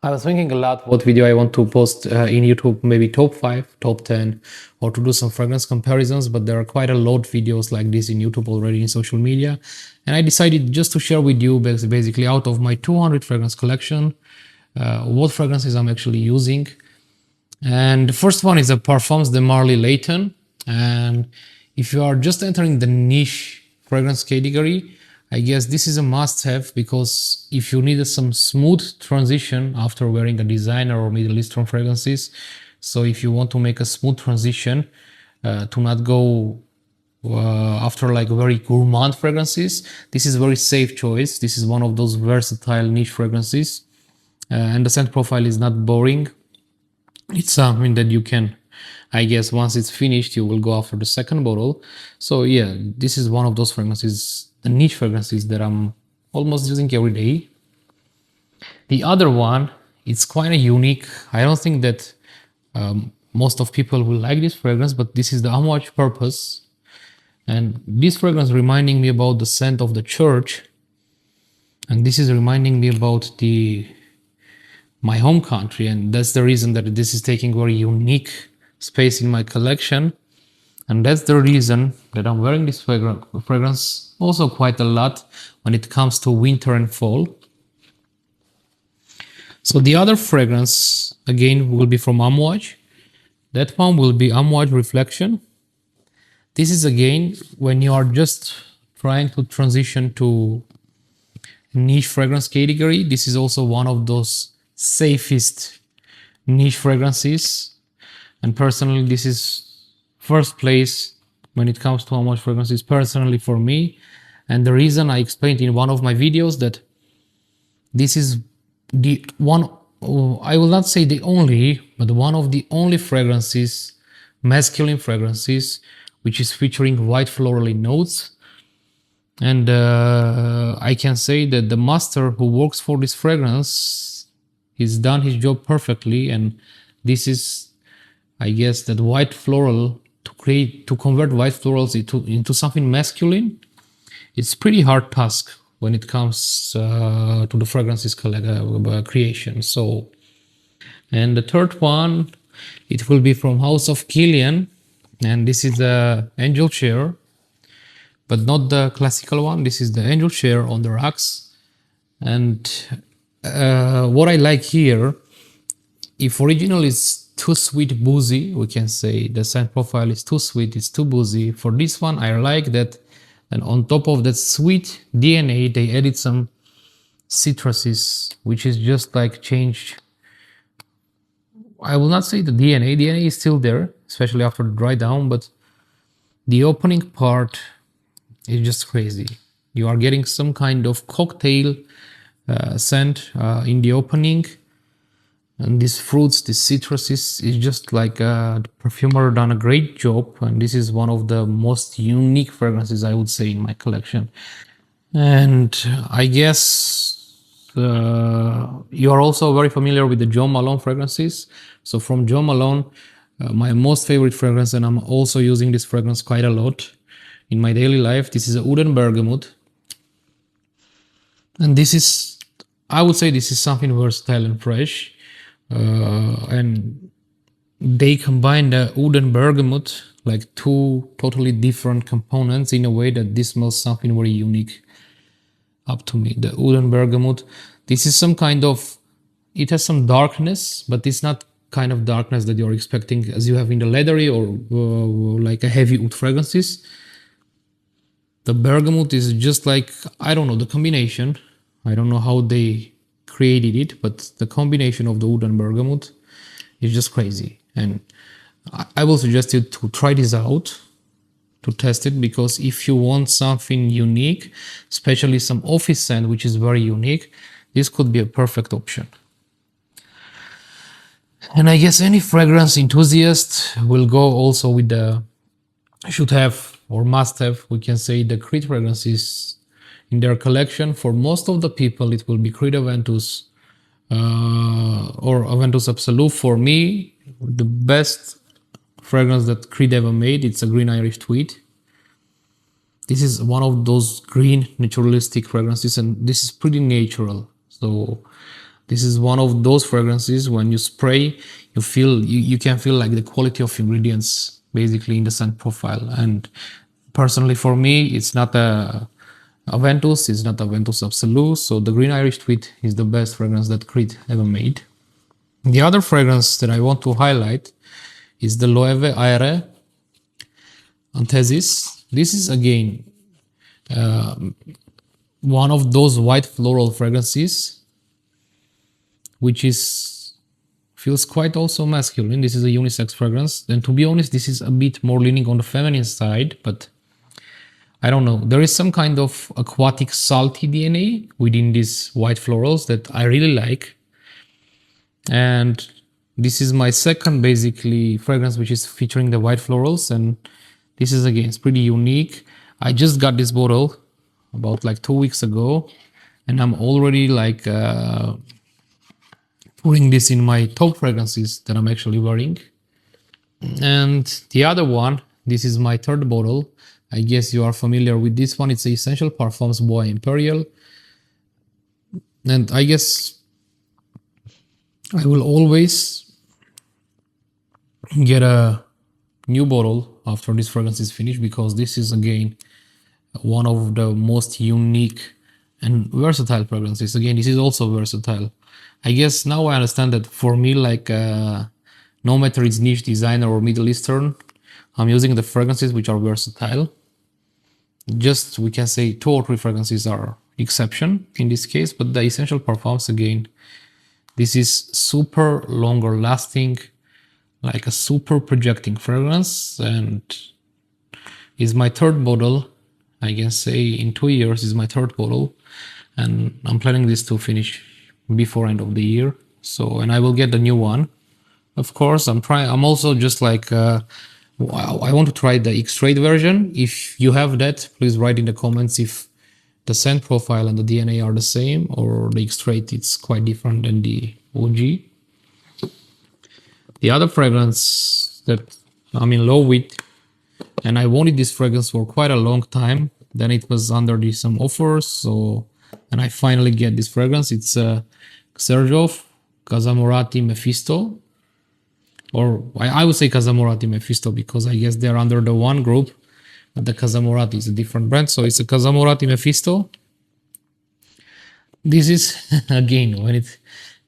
I was thinking a lot what video I want to post in YouTube, maybe top 5, top 10, or to do some fragrance comparisons, but there are quite a lot of videos like this in YouTube already in social media. And I decided just to share with you basically out of my 200 fragrance collection, what fragrances I'm actually using. And the first one is a Parfums de Marly Layton. And if you are just entering the niche fragrance category, I guess this is a must-have, because if you needed some smooth transition after wearing a designer or Middle Eastern fragrances, so if you want to make a smooth transition to not go after like very gourmand fragrances, this is a very safe choice. This is one of those versatile niche fragrances, and the scent profile is not boring. It's something that you can, I guess, once it's finished, you will go after the second bottle. So yeah, this is one of those fragrances, the niche fragrances that I'm almost using every day. The other one, it's quite a unique. I don't think that most of people will like this fragrance, but this is the Amouage Purpose. And this fragrance reminding me about the scent of the church. And this is reminding me about my home country. And that's the reason that this is taking very unique space in my collection. And that's the reason that I'm wearing this fragrance also quite a lot when it comes to winter and fall. So the other fragrance, again, will be from Amouage. That one will be Amouage Reflection. This is, again, when you are just trying to transition to niche fragrance category. This is also one of those safest niche fragrances. And personally, this is first place when it comes to Amouage fragrances, personally for me. And the reason I explained in one of my videos that this is the one, I will not say the only, but one of the only fragrances, masculine fragrances, which is featuring white florally notes. And I can say that the master who works for this fragrance, he's done his job perfectly. And this is, I guess, that white floral, to convert white florals into something masculine, it's pretty hard task when it comes to the fragrances creation. So, and the third one, it will be from House of Killian, and this is the Angel Share, but not the classical one. This is the Angel Share on the rocks. And what I like here, if original is too sweet, boozy, we can say the scent profile is too sweet, it's too boozy. For this one, I like that. And on top of that sweet DNA, they added some citruses, which is just like changed. I will not say the DNA. DNA is still there, especially after the dry down, but the opening part is just crazy. You are getting some kind of cocktail scent in the opening. And these fruits, these citruses, is just like the perfumer done a great job. And this is one of the most unique fragrances, I would say, in my collection. And I guess you are also very familiar with the Jo Malone fragrances. So from Jo Malone, my most favorite fragrance, and I'm also using this fragrance quite a lot in my daily life. This is a Oud and Bergamot. And this is, I would say, this is something versatile and fresh. And they combine the Oud and Bergamot, like two totally different components, in a way that this smells something very unique up to me. The Oud and Bergamot, this is some kind of, it has some darkness, but it's not kind of darkness that you're expecting as you have in the leathery or like a heavy oud fragrances. The Bergamot is just like, I don't know, the combination. I don't know how they created it, but the combination of the Oud and Bergamot is just crazy. And I will suggest you to try this out, to test it, because if you want something unique, especially some office scent which is very unique, this could be a perfect option. And I guess any fragrance enthusiast will go also with the, should have or must have, we can say, the Creed fragrances in their collection. For most of the people, it will be Creed Aventus or Aventus Absolute. For me, the best fragrance that Creed ever made, it's a Green Irish Tweed. This is one of those green naturalistic fragrances, and this is pretty natural. So This is one of those fragrances when you spray, you can feel like the quality of ingredients basically in the scent profile. And personally for me, it's not a Aventus, it's not Aventus Absolute, so the Green Irish Tweed is the best fragrance that Creed ever made. The other fragrance that I want to highlight is the Loewe Aere Anthesis. This is again one of those white floral fragrances which feels quite also masculine. This is a unisex fragrance, and to be honest, this is a bit more leaning on the feminine side, but I don't know. There is some kind of aquatic salty DNA within these white florals that I really like. And this is my second basically fragrance which is featuring the white florals, and this is again, it's pretty unique. I just got this bottle about like 2 weeks ago, and I'm already like putting this in my top fragrances that I'm actually wearing. And the other one, this is my third bottle. I guess you are familiar with this one. It's the Essential Parfums Bois Imperial. And I guess I will always get a new bottle after this fragrance is finished, because this is again one of the most unique and versatile fragrances. Again, this is also versatile. I guess now I understand that for me, like no matter it's niche designer or Middle Eastern, I'm using the fragrances which are versatile. Just we can say 2 or 3 fragrances are exception in this case, but the Essential Parfums again, this is super longer lasting, like a super projecting fragrance, and is my third bottle. I can say in 2 years is my third bottle, and I'm planning this to finish before end of the year. So, and I will get the new one. Of course, I'm also just like, I want to try the X-Straight version. If you have that, please write in the comments if the scent profile and the DNA are the same, or the X-Straight it's quite different than the OG. The other fragrance that I'm in love with, and I wanted this fragrance for quite a long time, then it was under some offers, so, and I finally get this fragrance. It's Xerjoff Casamorati Mephisto, or I would say Casamorati Mephisto because I guess they're under the one group, but the Casamorati is a different brand, so it's a Casamorati Mephisto. This is, again, when it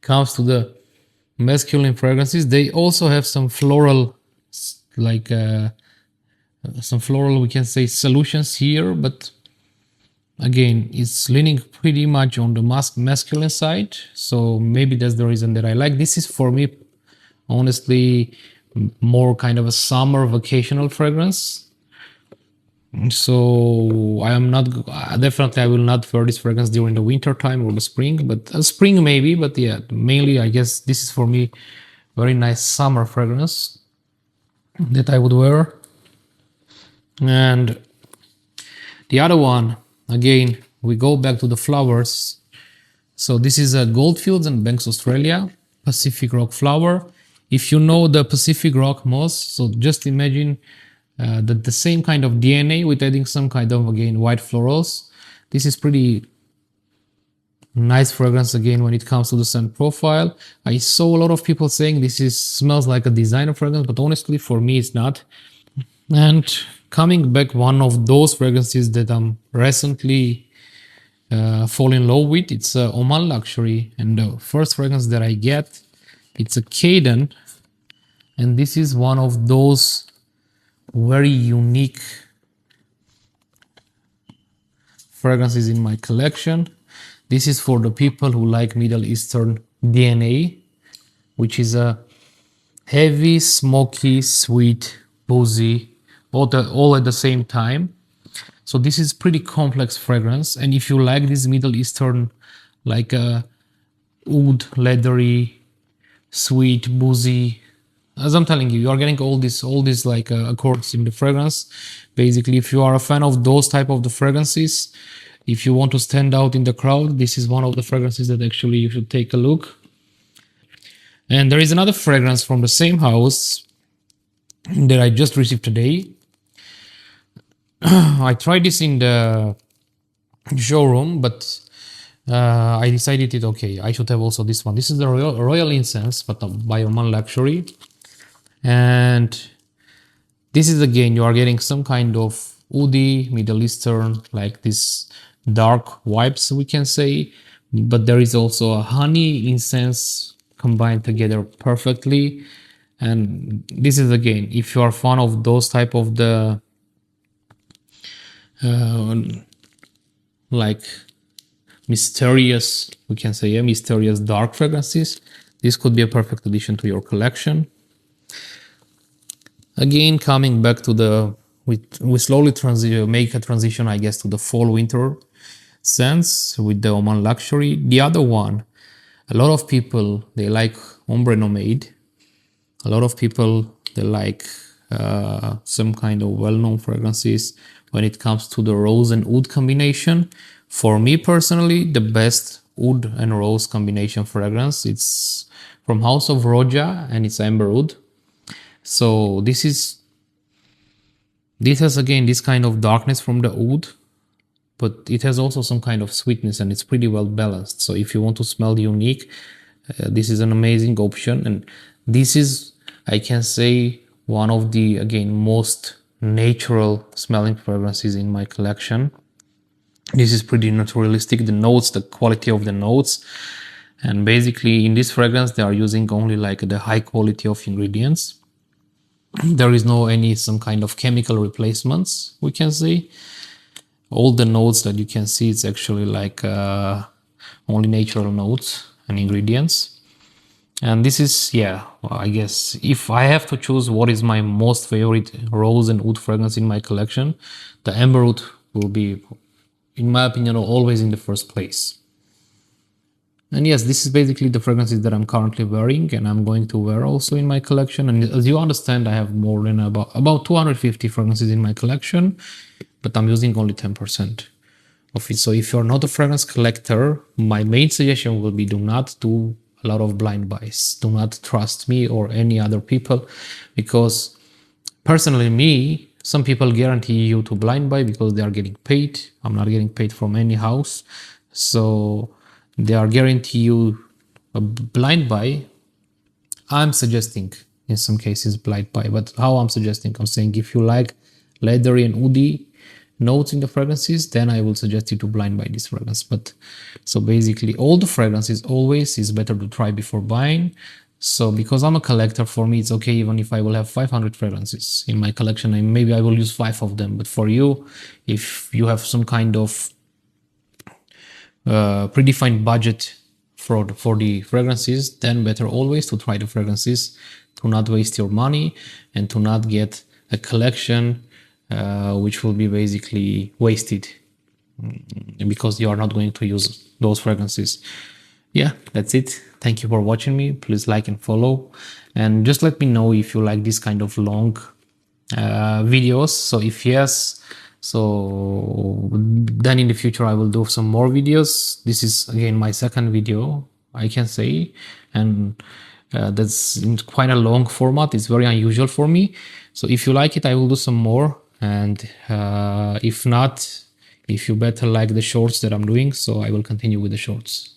comes to the masculine fragrances, they also have some floral, like some floral, we can say, solutions here, but again, it's leaning pretty much on the masculine side, so maybe that's the reason that I like. This is for me, honestly, more kind of a summer vacational fragrance. So I am not, definitely I will not wear this fragrance during the winter time or the spring, but spring maybe, but yeah, mainly I guess this is for me very nice summer fragrance that I would wear. And the other one, again, we go back to the flowers. So this is a Goldfields and Banks Australia Pacific Rock flower. If you know the Pacific Rock moss, so just imagine the same kind of DNA with adding some kind of, again, white florals. This is pretty nice fragrance again when it comes to the scent profile. I saw a lot of people saying this smells like a designer fragrance, but honestly for me it's not. And coming back, one of those fragrances that I'm recently fallen in love with, it's Oman Luxury, and the first fragrance that I get, it's a Caden, and this is one of those very unique fragrances in my collection. This is for the people who like Middle Eastern DNA, which is a heavy, smoky, sweet, boozy, all at the same time. So this is pretty complex fragrance, and if you like this Middle Eastern, like a wood, leathery, sweet, boozy, as I'm telling you, you are getting all these like accords in the fragrance. Basically, if you are a fan of those type of the fragrances, if you want to stand out in the crowd, this is one of the fragrances that actually you should take a look. And there is another fragrance from the same house that I just received today. I tried this in the showroom, but I decided it, okay, I should have also this one. This is the royal incense, but by Oman Luxury. And this is again, you are getting some kind of woody, Middle Eastern, like this dark vibes, we can say. But there is also a honey incense combined together perfectly. And this is again, if you are fan of those type of the uh, like mysterious, we can say, yeah, mysterious dark fragrances, this could be a perfect addition to your collection. Again, coming back to the, we slowly make a transition, I guess, to the fall winter scents with the Oman Luxury. The other one, a lot of people, they like Ombre Nomade. A lot of people, they like some kind of well-known fragrances when it comes to the rose and oud combination. For me personally, the best oud and rose combination fragrance, it's from House of Roja and it's Amber Oud. So this has again this kind of darkness from the oud, but it has also some kind of sweetness and it's pretty well balanced. So if you want to smell unique, this is an amazing option. And this is, I can say, one of the, again, most natural smelling fragrances in my collection. This is pretty naturalistic, the notes, the quality of the notes. And basically in this fragrance, they are using only like the high quality of ingredients. There is no any some kind of chemical replacements, we can say. All the notes that you can see, it's actually like only natural notes and ingredients. And this is, yeah, well, I guess if I have to choose what is my most favorite rose and oud fragrance in my collection, the Amber Oud will be, in my opinion, always in the first place. And yes, this is basically the fragrances that I'm currently wearing and I'm going to wear also in my collection. And as you understand, I have more than about 250 fragrances in my collection, but I'm using only 10% of it. So if you're not a fragrance collector, my main suggestion will be do not do a lot of blind buys. Do not trust me or any other people, because personally me, some people guarantee you to blind buy because they are getting paid. I'm not getting paid from any house. So they are guarantee you a blind buy. I'm suggesting in some cases blind buy, but how I'm suggesting, I'm saying if you like leathery and woody notes in the fragrances, then I will suggest you to blind buy this fragrance. But so basically all the fragrances always is better to try before buying. So because I'm a collector, for me it's okay even if I will have 500 fragrances in my collection and maybe I will use 5 of them. But for you, if you have some kind of predefined budget for the fragrances, then better always to try the fragrances, to not waste your money and to not get a collection which will be basically wasted because you are not going to use those fragrances. Yeah, that's it. Thank you for watching me. Please like and follow, and just let me know if you like this kind of long videos. So if yes, so then in the future I will do some more videos. This is again my second video, I can say, and that's in quite a long format. It's very unusual for me. So if you like it, I will do some more, and if not, if you better like the shorts that I'm doing, so I will continue with the shorts.